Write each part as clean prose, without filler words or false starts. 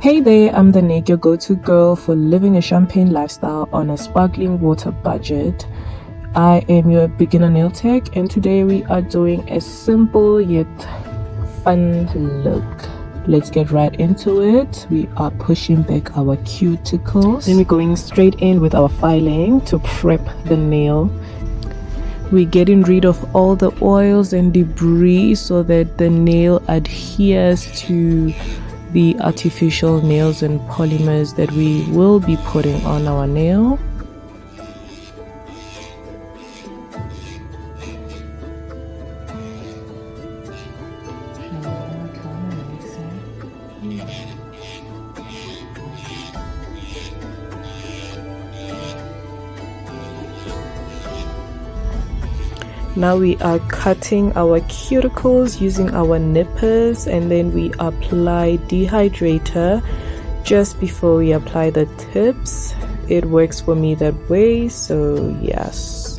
Hey there, I'm the Nick, your go-to girl for living a champagne lifestyle on a sparkling water budget. I am your beginner nail tech, and today we are doing a simple yet fun look. Let's get right into it. We are pushing back our cuticles. Then we're going straight in with our filing to prep the nail. We're getting rid of all the oils and debris so that the nail adheres to the artificial nails and polymers that we will be putting on our nail. Now we are cutting our cuticles using our nippers, and then we apply dehydrator just before we apply the tips. It works for me that way, so yes.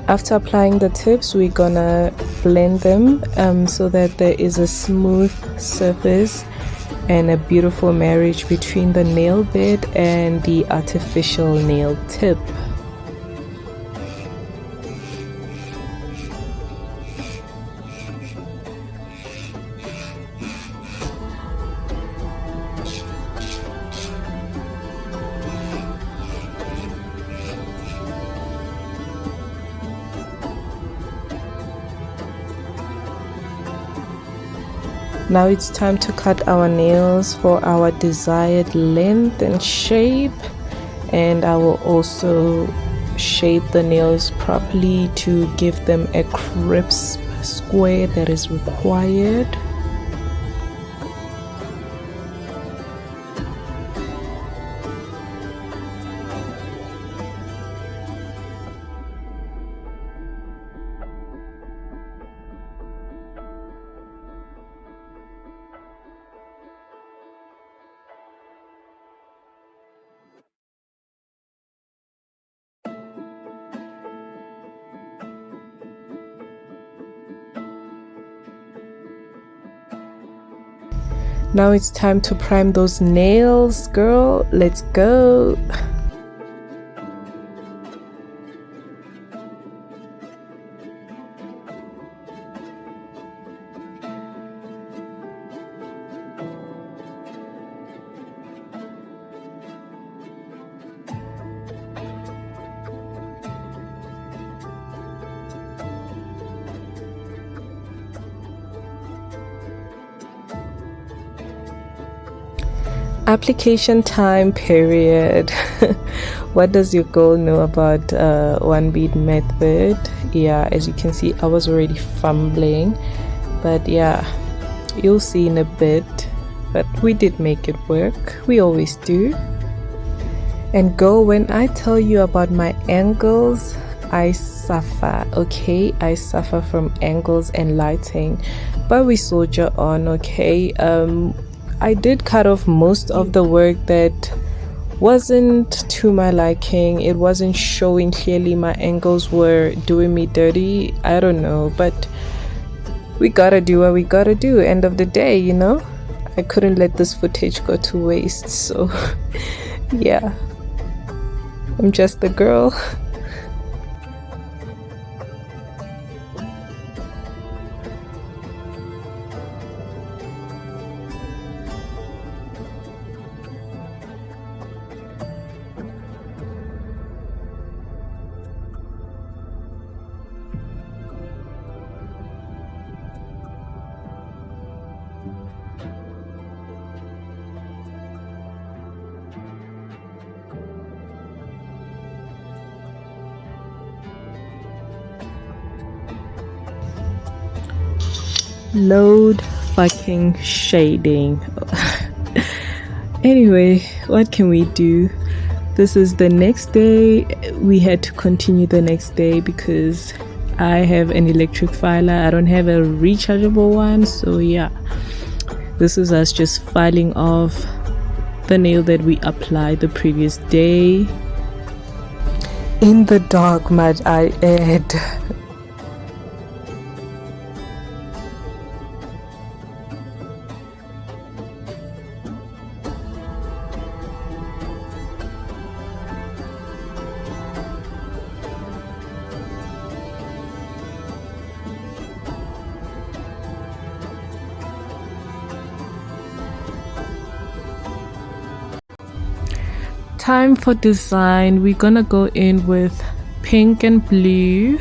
After applying the tips, we're gonna blend them so that there is a smooth surface and a beautiful marriage between the nail bed and the artificial nail tip. Now it's time to cut our nails for our desired length and shape, and I will also shape the nails properly to give them a crisp square that is required. Now it's time to prime those nails, girl. Let's go. Application time period. What does your girl know about one bead method? Yeah, as you can see, I was already fumbling, but yeah, you'll see in a bit. But we did make it work. We always do. And girl, when I tell you about my angles, I suffer. Okay, I suffer from angles and lighting, but we soldier on. Okay. I did cut off most of the work that wasn't to my liking. It wasn't showing clearly. My angles were doing me dirty. I don't know, but we gotta do what we gotta do. End of the day, you know, I couldn't let this footage go to waste, so yeah. I'm just the girl. Load fucking shading. Anyway, what can we do? This is the next day. We had to continue the next day because I have an electric filer. I don't have a rechargeable one. So yeah, this is us just filing off the nail that we applied the previous day. In the dark, might I add. Time for design. We're gonna go in with pink and blue.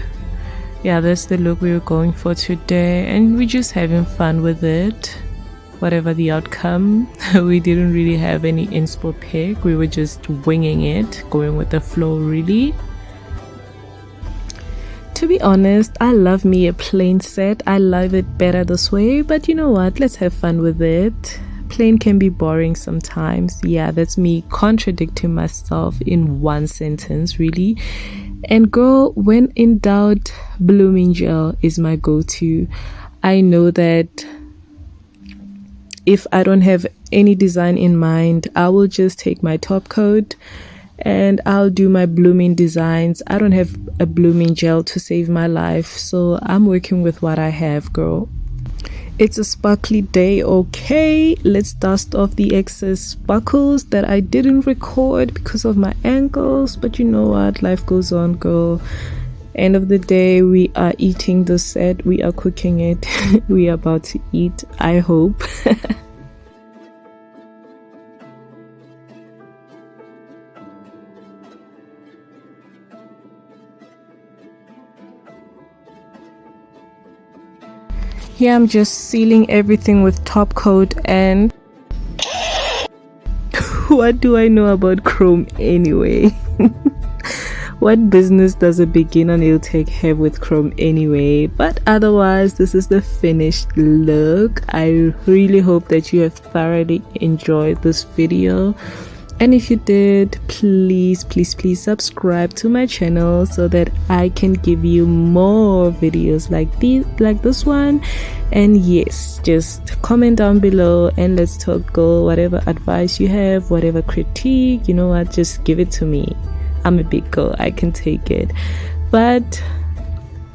Yeah, that's the look we were going for today, and we're just having fun with it, whatever the outcome. We didn't really have any inspo pick, we were just winging it, going with the flow really. To be honest, I love me a plain set. I love it better this way, but you know what, let's have fun with it. Plain can be boring sometimes. Yeah, that's me contradicting myself in one sentence really. And girl, when in doubt, blooming gel is my go-to. I know that if I don't have any design in mind, I will just take my top coat and I'll do my blooming designs. I don't have a blooming gel to save my life, so I'm working with what I have, girl. It's a sparkly day, okay? Let's dust off the excess sparkles that I didn't record because of my ankles, but you know what, life goes on, girl. End of the day, we are eating the set, we are cooking it. We are about to eat, I hope. Here I'm just sealing everything with top coat, and what do I know about chrome anyway? What business does a beginner nail tech have with chrome anyway? But otherwise, this is the finished look. I really hope that you have thoroughly enjoyed this video, and if you did, please subscribe to my channel so that I can give you more videos like this one. And yes, just comment down below and let's talk, girl. Whatever advice you have, whatever critique, you know what, just give it to me. I'm a big girl, I can take it. But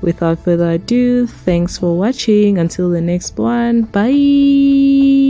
without further ado, thanks for watching. Until the next one, bye.